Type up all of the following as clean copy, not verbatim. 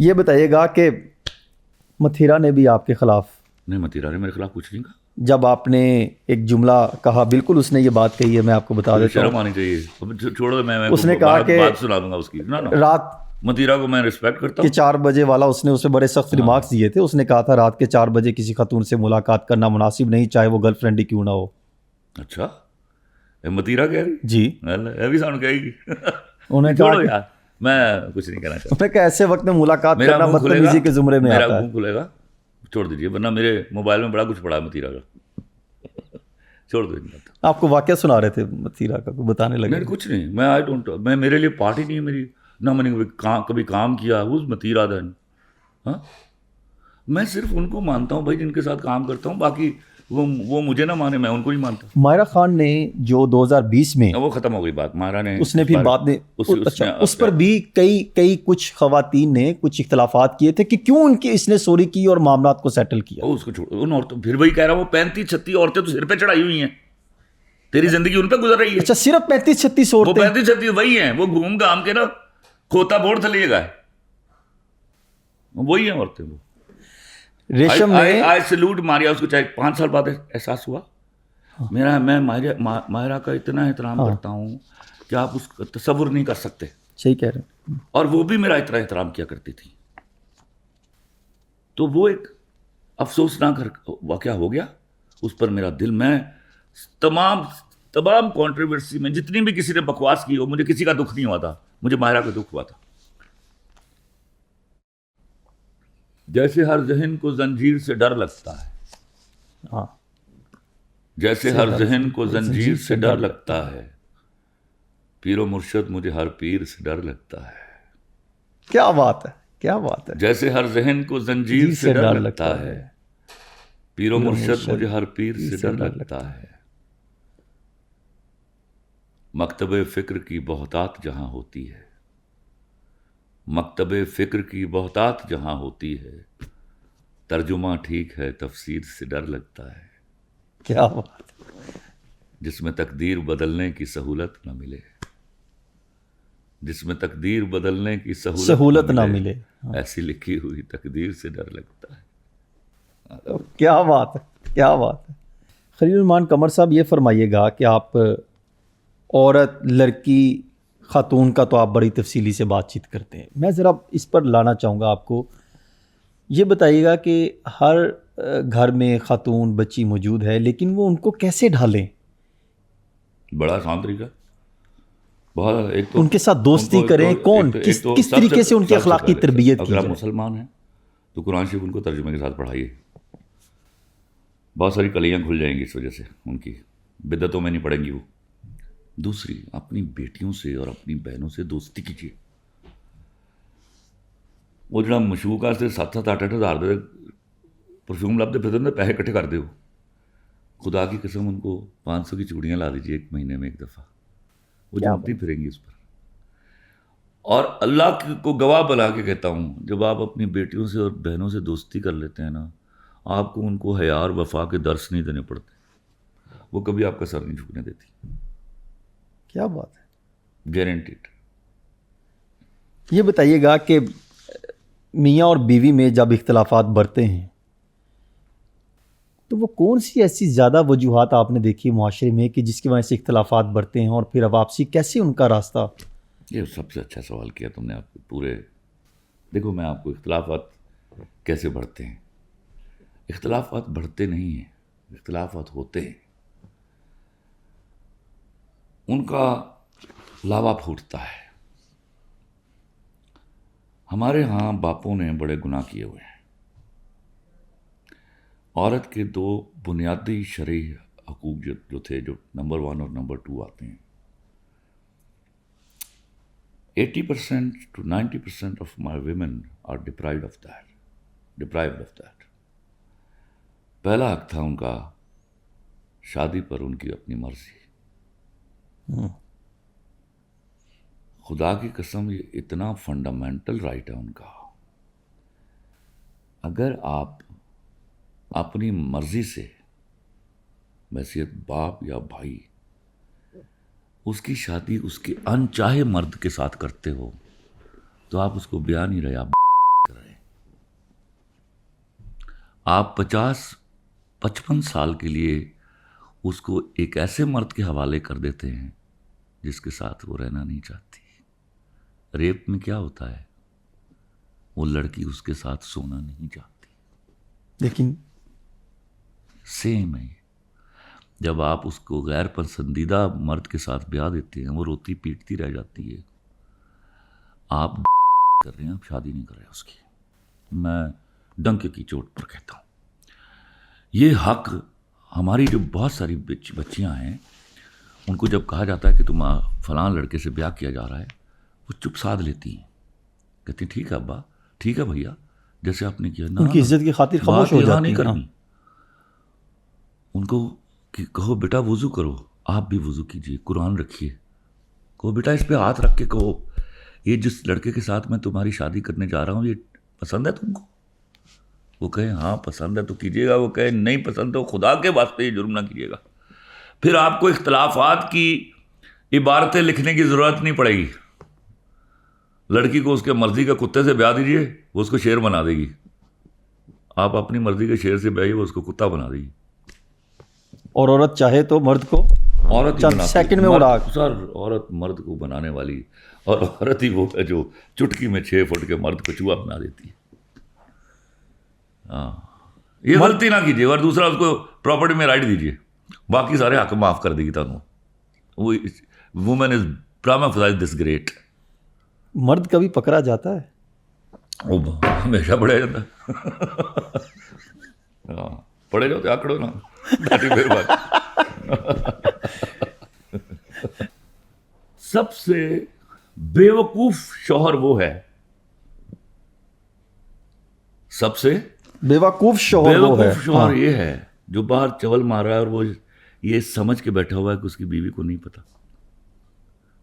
یہ بتائیے گا کہ متھیرا نے بھی آپ کے خلاف نہیں، متھیرا نے میرے خلاف کچھ نہیں کہا. جب آپ نے ایک جملہ کہا، بالکل اس نے یہ بات کہی ہے، میں آپ کو بتا دیتا شرم ہوں. آنی چاہیے. اب چھوڑو، میں اس نے کہا کہ بات سنا دوں گا اس کی. نا رات متھیرا کو میں رسپیکٹ کرتا کے ہوں. 4 بجے والا اس نے اسے بڑے سخت ریمارکس دیے تھے. اس نے کہا تھا رات کے 4 بجے کسی خاتون سے ملاقات کرنا مناسب نہیں، چاہے وہ گرل فرینڈ ہی کیوں نہ ہو. اچھا، متھیرا کہہ رہی جی، ابھی سان کہے گی. انہوں نے کہا چھوڑو کہ یار، میں کچھ نہیں کہنا چاہتا. انہوں نے کہا ایسے وقت میں ملاقات میرا کرنا منہ کھلے گا، بدتمیزی کے زمرے میں میرا آتا ہے. منہ کھلے گا، چھوڑ دیجیے، ورنہ میرے موبائل میں بڑا کچھ پڑا ہے متھیرا کا. چھوڑ دو. آپ کو واقعہ سنا رہے تھے متھیرا کا، بتانے لگے. نہیں، کچھ نہیں. میں میرے لیے پارٹی نہیں ہے میری، نہ میں نے کبھی کام کیا اس متھیرا دن. ہاں، میں صرف ان کو مانتا ہوں بھائی جن کے ساتھ کام کرتا ہوں. باقی وہ مجھے نہ مانے، میں ان کو نہیں مانتا. مائرہ خان نے جو 2020 میں وہ ختم ہو گئی بات. مائرہ نے اس نے پھر بعد میں اس پر بھی کئی کچھ خواتین نے کچھ اختلافات کیے تھے کہ کیوں اس نے سوری کی اور معاملات کو سیٹل کیا. اس کو چھوڑو ان عورتوں. پھر وہی کہہ رہا ہوں، وہ 35-36 عورتیں تو سر پہ چڑھائی ہوئی ہیں. تیری زندگی ان پہ گزر رہی ہے. اچھا، صرف 35-36 وہ عورتیں؟ 35-36 وہی ہیں. وہ گھوم گام کے نا کھوتا بوڑ تھلیے گا، وہی ہیں عورتیں. وہ ریشم نے آئی سلوٹ ماریا اس کو، چاہے 5 سال بعد احساس ہوا. میں ماہرہ کا اتنا احترام کرتا ہوں کہ آپ اس کا تصور نہیں کر سکتے. صحیح کہہ رہے ہیں. اور وہ بھی میرا اتنا احترام کیا کرتی تھی. تو وہ ایک افسوسناک واقعہ ہو گیا. اس پر میرا دل، میں تمام کنٹروورسی میں جتنی بھی کسی نے بکواس کی ہو، مجھے کسی کا دکھ نہیں ہوا تھا. مجھے ماہرہ کا دکھ ہوا تھا. جیسے ہر ذہن کو زنجیر سے ڈر لگتا ہے، ہاں، جیسے ہر ذہن کو زنجیر سے ڈر لگتا ہے، پیر و مرشد مجھے ہر پیر سے ڈر لگتا ہے. کیا بات ہے، کیا بات ہے. جیسے ہر ذہن کو زنجیر سے ڈر لگتا ہے، پیر و مرشد مجھے ہر پیر سے ڈر لگتا ہے. مکتب فکر کی بہتات جہاں ہوتی ہے، مکتب فکر کی بہتات جہاں ہوتی ہے، ترجمہ ٹھیک ہے تفسیر سے ڈر لگتا ہے. کیا بات ہے. جس میں تقدیر بدلنے کی سہولت نہ ملے، جس میں تقدیر بدلنے کی سہولت نہ ملے، ایسی لکھی ہوئی تقدیر سے ڈر لگتا ہے. کیا بات ہے، کیا بات ہے. خلیل الرحمان قمر صاحب، یہ فرمائیے گا کہ آپ عورت، لڑکی، خاتون کا تو آپ بڑی تفصیلی سے بات چیت کرتے ہیں. میں ذرا اس پر لانا چاہوں گا آپ کو. یہ بتائیے گا کہ ہر گھر میں خاتون بچی موجود ہے، لیکن وہ ان کو کیسے ڈھالیں؟ بڑا آسان طریقہ. بہت ایک تو ان کے ساتھ دوستی کریں. کون کس طریقے سے ان کی اخلاقی تربیت کی اگر آپ جائے؟ مسلمان ہیں تو قرآن شریف ان کو ترجمے کے ساتھ پڑھائیے. بہت ساری کلیاں کھل جائیں گی اس وجہ سے. ان کی بدعتوں میں نہیں پڑیں گی وہ. دوسری، اپنی بیٹیوں سے اور اپنی بہنوں سے دوستی کیجیے. وہ جڑا مشہور سے 7-7 8-8 ہزار دے پرفیوم لبتے پھرتے پیسے اکٹھے کر دے. خدا کی قسم ان کو 500 کی چوڑیاں لا دیجیے 1 مہینے میں 1 دفعہ. وہ جانتی پھریں گی اس پر. اور اللہ کو گواہ بنا کے کہتا ہوں، جب آپ اپنی بیٹیوں سے اور بہنوں سے دوستی کر لیتے ہیں نا، آپ کو ان کو حیا اور وفا کے درس نہیں دینے پڑتے. وہ کبھی آپ کا سر نہیں جھکنے دیتی. کیا بات ہے، گارنٹیڈ. یہ بتائیے گا کہ میاں اور بیوی میں جب اختلافات بڑھتے ہیں تو وہ کون سی ایسی زیادہ وجوہات آپ نے دیکھی معاشرے میں کہ جس کی وجہ سے اختلافات بڑھتے ہیں، اور پھر اب واپسی کیسے ان کا راستہ؟ یہ سب سے اچھا سوال کیا تم نے. آپ پورے دیکھو، میں آپ کو اختلافات کیسے بڑھتے ہیں. اختلافات بڑھتے نہیں ہیں، اختلافات ہوتے ہیں. ان کا لاوا پھوٹتا ہے. ہمارے ہاں باپوں نے بڑے گناہ کیے ہوئے ہیں. عورت کے 2 بنیادی شرعی حقوق جو تھے، جو نمبر 1 اور نمبر 2 آتے ہیں. 80% to 90% of my women are deprived of that. پہلا حق تھا ان کا شادی پر ان کی اپنی مرضی. خدا کی قسم، یہ اتنا فنڈامنٹل رائٹ ہے ان کا. اگر آپ اپنی مرضی سے بحیثیت باپ یا بھائی اس کی شادی اس کے انچاہے مرد کے ساتھ کرتے ہو تو آپ اس کو بیان نہیں رہے، آپ کر رہے. آپ 50-55 سال کے لیے اس کو ایک ایسے مرد کے حوالے کر دیتے ہیں جس کے ساتھ وہ رہنا نہیں چاہتی. ریپ میں کیا ہوتا ہے؟ وہ لڑکی اس کے ساتھ سونا نہیں چاہتی. لیکن سیم ہے. جب آپ اس کو غیر پسندیدہ مرد کے ساتھ بیاہ دیتے ہیں وہ روتی پیٹتی رہ جاتی ہے. آپ کر رہے ہیں, آپ شادی نہیں کر رہے اس کی. میں ڈنک کی چوٹ پر کہتا ہوں یہ حق ہماری جو بہت ساری بچیاں ہیں ان کو جب کہا جاتا ہے کہ تم فلاں لڑکے سے بیاہ کیا جا رہا ہے وہ چپ سادھ لیتی ہیں, کہتی ٹھیک ہے ابا, ٹھیک ہے بھیا, جیسے آپ نے کیا. ان کی عزت کی خاطر خاموش ہو جاتی نہیں ہیں. کرنی. ان کو کہ کہو بیٹا وضو کرو, آپ بھی وضو کیجئے, قرآن رکھیے, کہو بیٹا اس پہ ہاتھ رکھ کے کہو یہ جس لڑکے کے ساتھ میں تمہاری شادی کرنے جا رہا ہوں یہ پسند ہے تم کو؟ وہ کہے ہاں پسند ہے تو کیجیے گا, وہ کہے نہیں پسند تو خدا کے واسطے یہ جرم نہ کیجیے گا. پھر آپ کو اختلافات کی عبارتیں لکھنے کی ضرورت نہیں پڑے گی. لڑکی کو اس کے مرضی کا کتے سے بیاہ دیجیے وہ اس کو شیر بنا دے گی. آپ اپنی مرضی کے شیر سے بیائیے وہ اس کو کتا بنا دے گی. اور عورت چاہے تو مرد کو عورت چند سیکنڈ میں اڑا. سر عورت مرد کو بنانے والی, اور عورت ہی وہ ہے جو چٹکی میں 6 فٹ کے مرد کو چوہا بنا دیتی ہے. ہاں یہ غلطی نہ کیجیے. اور دوسرا اس کو پراپرٹی میں رائٹ دیجیے, باقی سارے حق معاف کر دے گی تمہیں. وہ وومن از پراما فزائز دس گریٹ. مرد کبھی پکڑا جاتا ہے؟ وہ ہمیشہ پڑھا جاتا ہے. ہاں پڑھے جاؤ تو آکڑو نا. سب سے بیوقوف شوہر وہ ہے, سب سے بیوقوف شوہر وہ ہے. بیوقوف شوہر یہ ہے جو باہر چول مار رہا ہے اور وہ یہ سمجھ کے بیٹھا ہوا ہے کہ اس کی بیوی کو نہیں پتا.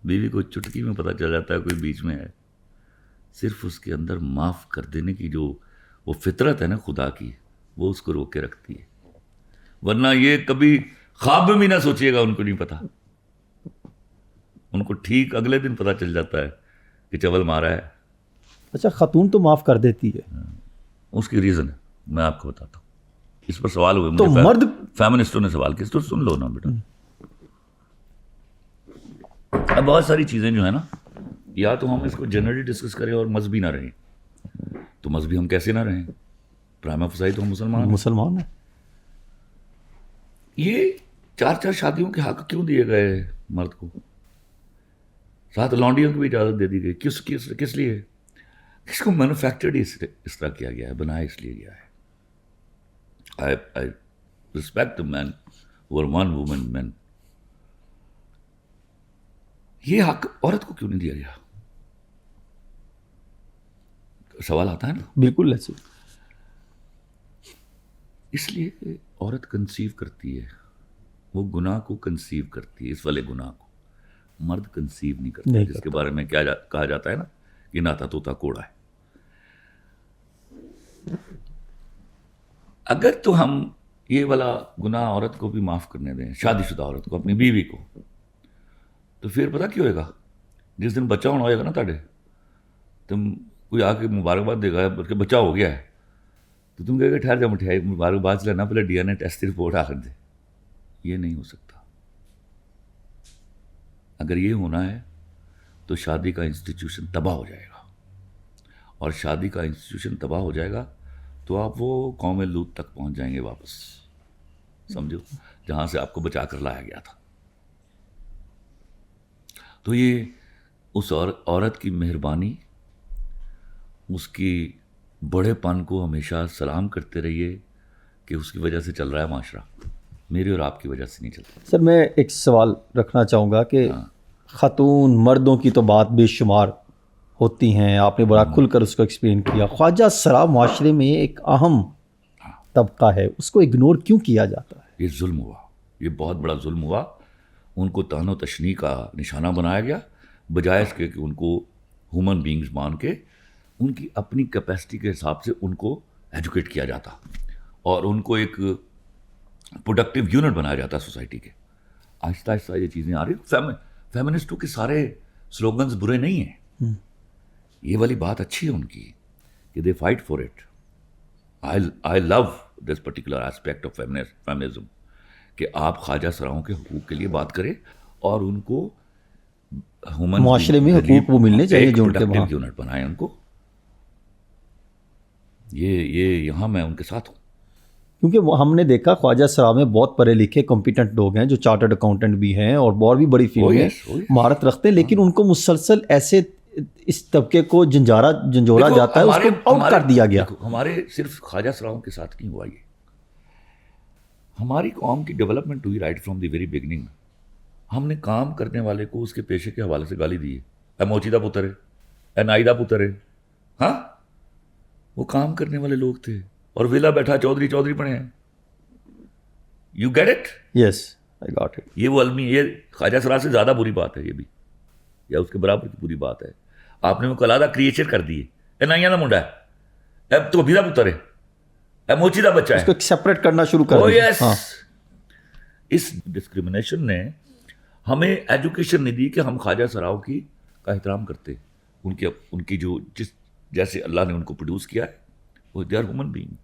بیوی کو چٹکی میں پتا چل جاتا ہے کوئی بیچ میں ہے. صرف اس کے اندر معاف کر دینے کی جو وہ فطرت ہے نا خدا کی, وہ اس کو روک کے رکھتی ہے. ورنہ یہ کبھی خواب میں بھی نہ سوچیے گا, ان کو نہیں پتا. ان کو ٹھیک اگلے دن پتا چل جاتا ہے کہ چول مارا ہے. اچھا خاتون تو معاف کر دیتی ہے, اس کی ریزن ہے میں آپ کو بتاتا ہوں. اس پر سوال ہوئے تو مجھے, مرد فیمنسٹوں نے سوال کیا, تو سن لو نا بیٹا. اب بہت ساری چیزیں جو ہیں نا, یا تو ہم اس کو جنرلی ڈسکس کریں اور مذہبی نہ رہیں. تو مذہبی ہم کیسے نہ رہیں؟ پرائما فزائی تو ہم مسلمان ہیں. یہ 4 شادیوں کے حق کیوں دیے گئے مرد کو؟ 7 لانڈیوں کو بھی اجازت دے دی گئی. کس لیے؟ اس کو مینوفیکچرڈ اس طرح کیا گیا ہے, بنایا اس لیے گیا ہے. I respect the man who are one woman men. یہ حق عورت کو کیوں نہیں دیا گیا؟ سوال آتا ہے نا. بالکل ایسے. اس لیے کہ عورت کنسیو کرتی ہے, وہ گناہ کو کنسیو کرتی ہے, اس والے گناہ کو. مرد کنسیو نہیں کرتا, جس کے بارے میں کیا کہا جاتا ہے نا کہ ناتا توتا کوڑا ہے. اگر تو ہم یہ والا گناہ عورت کو بھی معاف کرنے دیں, شادی شدہ عورت کو, اپنی بیوی کو, تو پھر پتہ کیا ہوئے گا؟ جس دن بچہ ہونا ہوئے گا نا تاڑے, تم کوئی آ کے مبارکباد دے گا بلکہ بچہ ہو گیا ہے, تو تم کہے گا ٹھہر جا مٹھائی مبارکباد لینا, پہلے ڈی این اے ٹیسٹ کی رپورٹ آ کر دے. یہ نہیں ہو سکتا. اگر یہ ہونا ہے تو شادی کا انسٹیٹیوشن تباہ ہو جائے گا, اور شادی کا انسٹیٹیوشن تباہ ہو جائے گا تو آپ وہ قوم لوط تک پہنچ جائیں گے واپس, سمجھو, جہاں سے آپ کو بچا کر لایا گیا تھا. تو یہ اس عورت کی مہربانی, اس کی بڑے پن کو ہمیشہ سلام کرتے رہیے کہ اس کی وجہ سے چل رہا ہے معاشرہ, میری اور آپ کی وجہ سے نہیں چلتا. سر میں ایک سوال رکھنا چاہوں گا کہ خاتون مردوں کی تو بات بے شمار ہوتی ہیں, آپ نے بڑا کھل کر اس کو ایکسپلین کیا. خواجہ سرا معاشرے میں ایک اہم طبقہ ہے, اس کو اگنور کیوں کیا جاتا ہے؟ یہ ظلم ہوا, یہ بہت بڑا ظلم ہوا. ان کو طعن و تشنیع کا نشانہ بنایا گیا, بجائے اس کے کہ ان کو ہیومن بینگز مان کے ان کی اپنی کیپیسٹی کے حساب سے ان کو ایجوکیٹ کیا جاتا اور ان کو ایک پروڈکٹیو یونٹ بنایا جاتا ہے سوسائٹی کے. آہستہ آہستہ یہ چیزیں آ رہی. فیمنسٹوں کے سارے سلوگنز برے نہیں ہیں, یہ والی بات اچھی ہے ان کی کہ they fight for it. I love this particular aspect of feminism کہ آپ خواجہ سراؤں کے حقوق کے لیے بات کریں اور ان کو معاشرے میں حقوق وہ ملنے چاہیے جو ان کے وہاں یونٹ بنائیں ان کو. یہ یہاں میں ان کے ساتھ ہوں. کیونکہ ہم نے دیکھا خواجہ سرا میں بہت پڑھے لکھے کمپیٹنٹ لوگ ہیں جو چارٹرڈ اکاؤنٹنٹ بھی ہیں اور اور بھی بڑی فیلڈ میں مہارت رکھتے ہیں, لیکن ان کو مسلسل ایسے اس طبقے کو جھنجھوڑا جاتا ہے, اس کو آؤٹ کر دیا گیا. ہمارے صرف خواجہ سراؤں کے ساتھ نہیں ہوا, یہ ہماری قوم کی ڈیولپمنٹ ہوئی right from the very beginning. ہم نے کام کرنے والے کو اس کے پیشے کے حوالے سے گالی دی ہے, اے موچیدہ پتر ہے, اے نائدہ پتر ہے. ہاں وہ کام کرنے والے لوگ تھے اور ویلا بیٹھا چودھری پڑھے ہیں. You get it? Yes I got it. یہ وہ علمی, یہ خواجہ سرا سے زیادہ بری بات ہے یہ بھی, یا اس کے برابر کی بری بات ہے. آپ نے وہ کلادہ کریچر کر دیے, اے نائیاں دا منڈا ہے, اے تو بھیدا پتر ہے, اے موچیدہ بچہ ہے, اس کو سیپریٹ کرنا شروع کر دیا. ہاں, اس ڈسکریمنیشن نے ہمیں ایجوکیشن نہیں دی کہ ہم خواجہ سراؤں کی کا احترام کرتے, ان کی جو جیسے اللہ نے ان کو پروڈیوس کیا ہے, وہ دے آر ہیومن بینگ.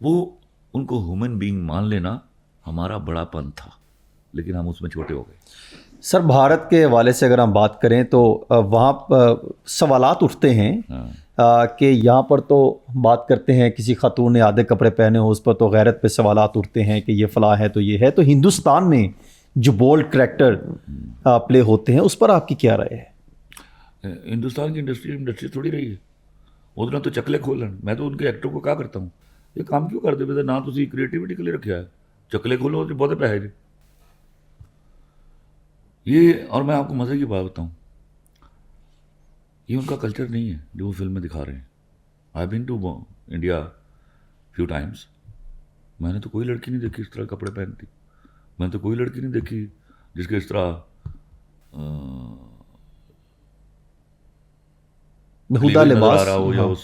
وہ ان کو ہیومن بینگ مان لینا ہمارا بڑا پن تھا, لیکن ہم اس میں چھوٹے ہو گئے. سر بھارت کے حوالے سے اگر ہم بات کریں تو وہاں سوالات اٹھتے ہیں کہ یہاں پر تو بات کرتے ہیں کسی خاتون نے آدھے کپڑے پہنے ہو اس پر تو غیرت پہ سوالات اٹھتے ہیں کہ یہ فلاں ہے تو یہ ہے. تو ہندوستان میں جو بولڈ کریکٹر پلے ہوتے ہیں اس پر آپ کی کیا رائے ہے؟ ہندوستان کی انڈسٹری تھوڑی رہی ہے, ادھر تو چکلے کھولن. میں تو ان کے ایکٹر کو کیا کرتا ہوں, یہ کام کیوں کرتے پہ نہ تھی کریٹیوٹی کے لیے رکھا ہے, چکلے کھولو بہت پیسے جی یہ. اور میں آپ کو مزے کی بات بتاؤں, یہ ان کا کلچر نہیں ہے جو وہ فلم میں دکھا رہے ہیں. I been to India few times, میں نے تو کوئی لڑکی نہیں دیکھی اس طرح کپڑے پہنتی. میں نے تو کوئی لڑکی نہیں دیکھی جس کے اس طرح بہودہ لباس رہا ہو, یا اس